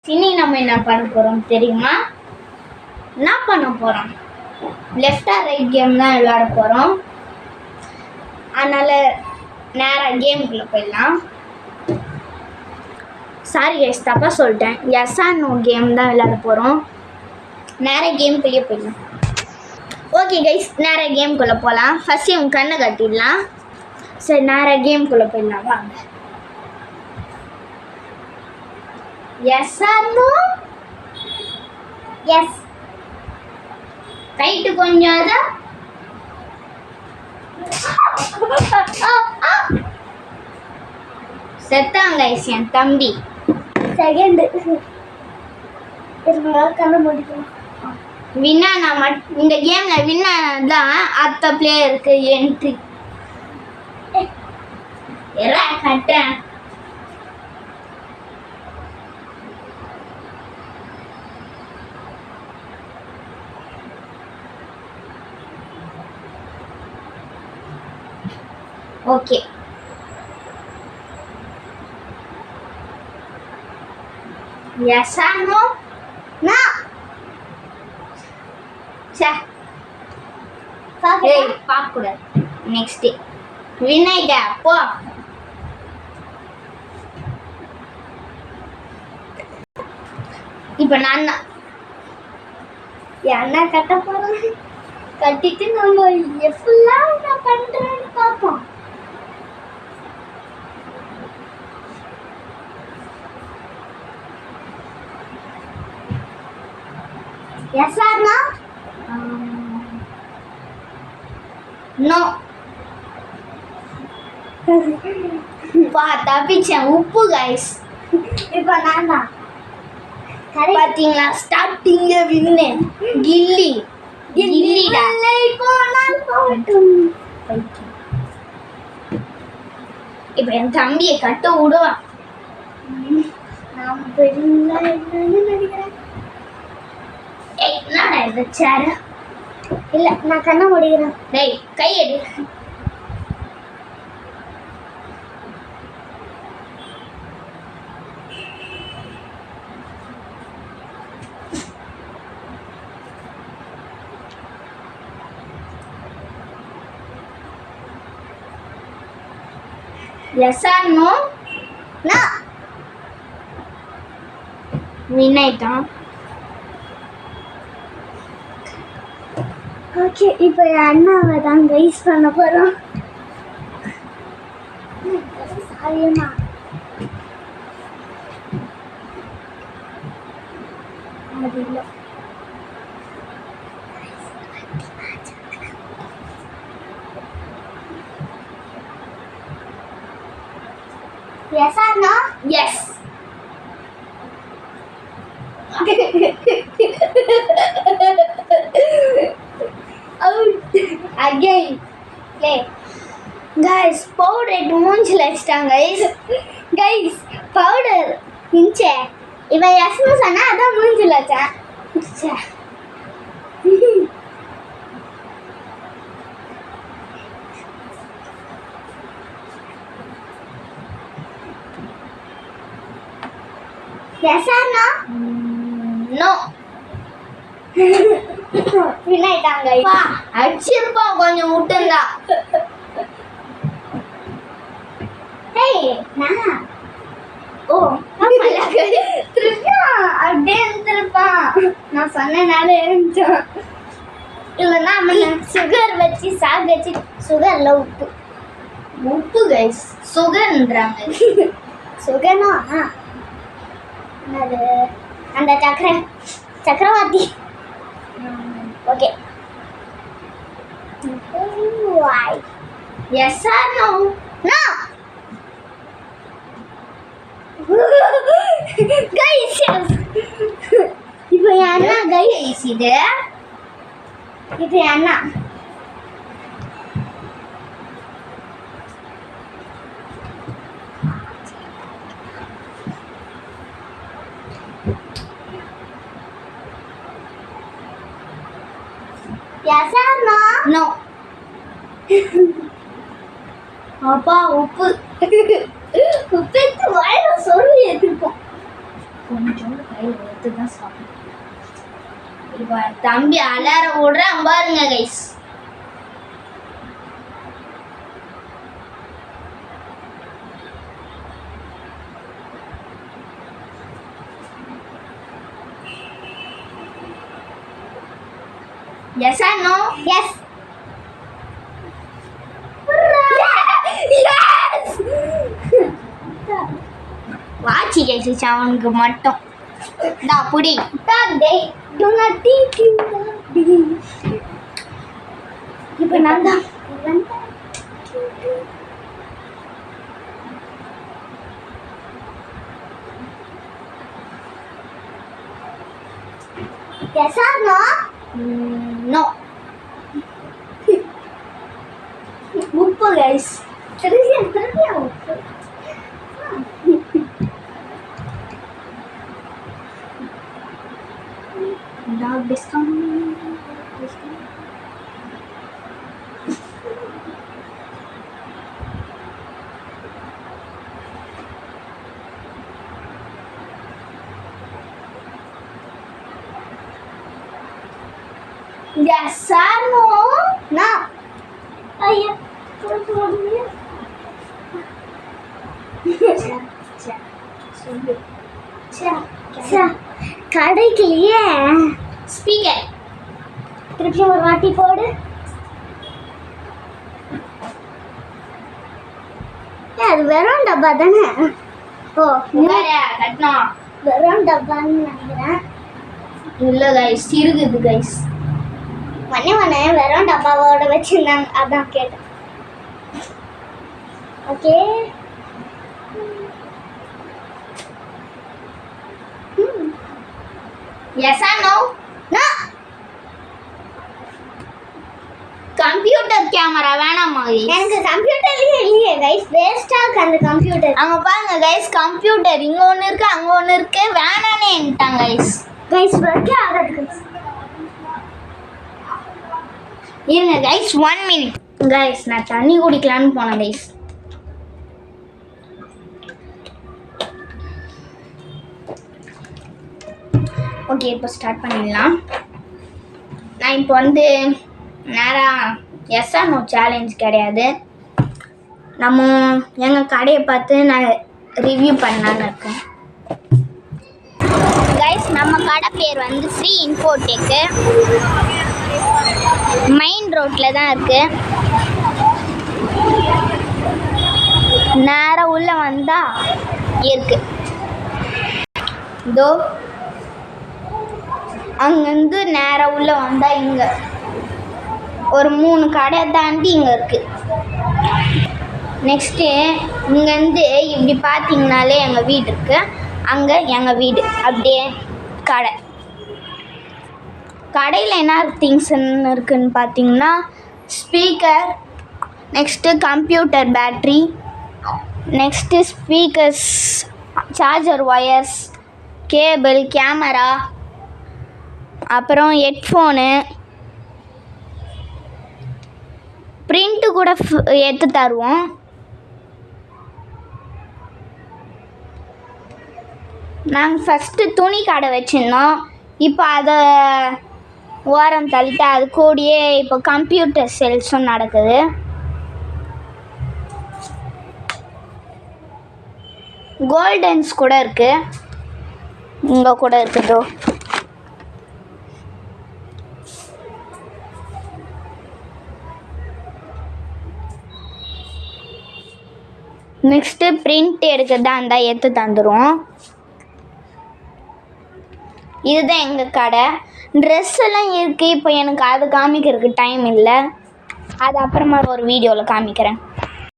இனி நம்ம என்ன பண்ண போறோம் தெரியுமா? என்ன பண்ண போறோம்? லெஃப்ட் ஆர் ரைட் கேம் தான் விளையாட போறோம். அதனால நேரா கேமுக்குள்ள போயிடலாம். சாரி கைஸ், தப்பா சொல்லிட்டேன். எஸ் ஆர் நோ கேம் தான் விளையாட போறோம். நேரா கேமுக்குள்ளேயே போயிடலாம். ஓகே கைஸ், நேரா கேமுக்குள்ள போகலாம். ஃபர்ஸ்ட் இவங்க கண்ணை கட்டிடலாம். சரி, நேரா கேமுக்குள்ள போயிடலாம் வாங்க. Yes or no? Yes. Right கொஞ்சம் அதான். செத்தான் கைஸ் என் தம்பி. செகண்ட் கண்ண முடிக்கும். வின்னானா இந்த கேம்ல வின்னானா தான் அடுத்த பிளேயருக்கு என்ட்ரி. எறா கட்டேன். Okay, yes or no? No. சே, ஏய் பாக்க கூடாது. நெக்ஸ்ட் வினைட போ. இப்போ நான் என்ன கட்ட போறேன்? கட்டிட்டு நம்ம எப்பெல்லாம் நான் பண்றேன்னு பார்ப்போம். Yes or no? No. தப்பிச்சேன். உப்பு கைஸ். இப்போ நான் தான் பாத்தீங்களா? ஸ்டார்டிங்ல வின்னு கில்லி கில்லிடா. இப்போ என் தம்பியை கட்ட விடுவான். நான் நினைக்கிறேன். என்னடா இது சேர? இல்ல, நான் கண்ண முடிக்கிறேன். டேய் கை எடு. Yes or no? நோ. வினைதான். ஓகே, இப்போ அண்ணாவை தான் கைஸ் பண்ண போகிறோம். சாரியம்மா. அது இல்லை. Yes or no? Yes. Again play guys. Powder மூஞ்சில வச்சிட்டாங்க guys. Powder இன்ச்சே இவன் எஸ்னு சொன்னா அதான் மூஞ்சில வச்சான். Yes or no? No. வினாயிட்டாங்க. அடிச்சிருப்பான் கொஞ்சம் விட்டுந்தா. ஏய் நான் ஓ திருப்பான் அப்படியே திருப்பான். நான் சொன்னனால இருந்துச்சோம். இல்லைன்னா சுகர் வச்சு சாக வச்சு சுகர்ல உப்பு உப்பு கைஸ் சுகர்ன்றாங்க. சுகர்னா அது அந்த சக்கரவர்த்தி. Okay, yes or no? No. Guys இப்போ என்ன கைஸ் இது? இது என்ன? Yes or no? No. அப்பா உப்பு உப்பு வாயில சொல்லி எடுத்துப்போம். கொஞ்சோண்டு கையில் எடுத்து தான் சாப்பிடும். இப்போ தம்பி அலார விடுறான் பாருங்க guys. Yes or no? Yes. Yes. Watch கேட்டுச்சு அவனுக்கு மட்டும். புடி இப்போ நான் தான் Yes or no? No. உப்பு கைஸ். திருப்பியா உப்பு. Dog discount. Yes or no? No. Ayah, turun. கிடைக்கலையே ஸ்பீக்கர். திருப்பி ஒரு வாட்டி போடு. அது வெறும் டப்பா தானே. ஓ கட்டணும். வெறும் டப்பான்னு நினைக்கிறேன். இல்லை கைஸ், இருக்குது கைஸ். வண்ணே வெறும் டப்பாவோட வச்சிருந்தாங்க, அதான் கேட்டேன். Okay. Yes or no? No. Computer camera வேணாமா கைஸ்? எனக்கு கம்ப்யூட்டர்லயே இல்லையே கைஸ், வேஸ்டா இருக்கு அந்த கம்ப்யூட்டர். அங்க பாருங்க கைஸ், கம்ப்யூட்டர் இங்க ஒன்னு இருக்கு, அங்க ஒன்னு இருக்கு, வேணானேன்ட்டாங்க கைஸ். கைஸ் வர்க்கே ஆகாது கைஸ். இருங்க கைஸ் 1 minute. கைஸ் நான் தண்ணி குடிக்கலாம்னு போனேன் கைஸ். ஓகே, இப்போ ஸ்டார்ட் பண்ணிடலாம். நான் இப்போ வந்து நேராக எஸ் ஆர் நோ சேலஞ்ச் கிடையாது, நம்ம எங்கள் கடையை பார்த்து நான் ரிவ்யூ பண்ணலான்னு இருக்கேன். கைஸ் நம்ம கடை பேர் வந்து ஃப்ரீ இன்ஃபோடெக்கு, மெயின் ரோட்டில் தான் இருக்குது. நேராக உள்ளே வந்தால் இருக்குது. இதோ அங்கேருந்து நேராக உள்ளே வந்தால் இங்கே ஒரு 3 கடை தாண்டி இங்கே இருக்குது. நெக்ஸ்ட்டு இங்கேருந்து இப்படி பார்த்தீங்கனாலே எங்கள் வீடு இருக்குது, அங்கே எங்கள் வீடு, அப்படியே கடை. கடையில் என்ன திங்ஸ்ன்னு இருக்குதுன்னு பார்த்தீங்கன்னா speaker, next computer battery, next speakers, charger wires, cable, camera, அப்புறம் ஹெட்ஃபோனு, பிரிண்ட்டு கூட எடுத்து தருவோம். நாங்கள் ஃபஸ்ட்டு துணி கடை வச்சுருந்தோம், இப்போ அதை ஓரம் தள்ளிட்டு அது கூடயே இப்போ கம்ப்யூட்டர் சேல்ஸும் நடக்குது. கோல்டன்ஸ் கூட இருக்குது, இங்கே கூட இருக்குதோ. நெக்ஸ்ட்டு பிரிண்ட் எடுக்கிறதா இருந்தால் எடுத்து தந்துடுவோம். இதுதான் எங்கள் கடை. ட்ரெஸ் எல்லாம் இருக்குது, இப்போ எனக்கு அது காமிக்கிறதுக்கு டைம் இல்லை, அது அப்புறமா ஒரு வீடியோவில் காமிக்கிறேன்.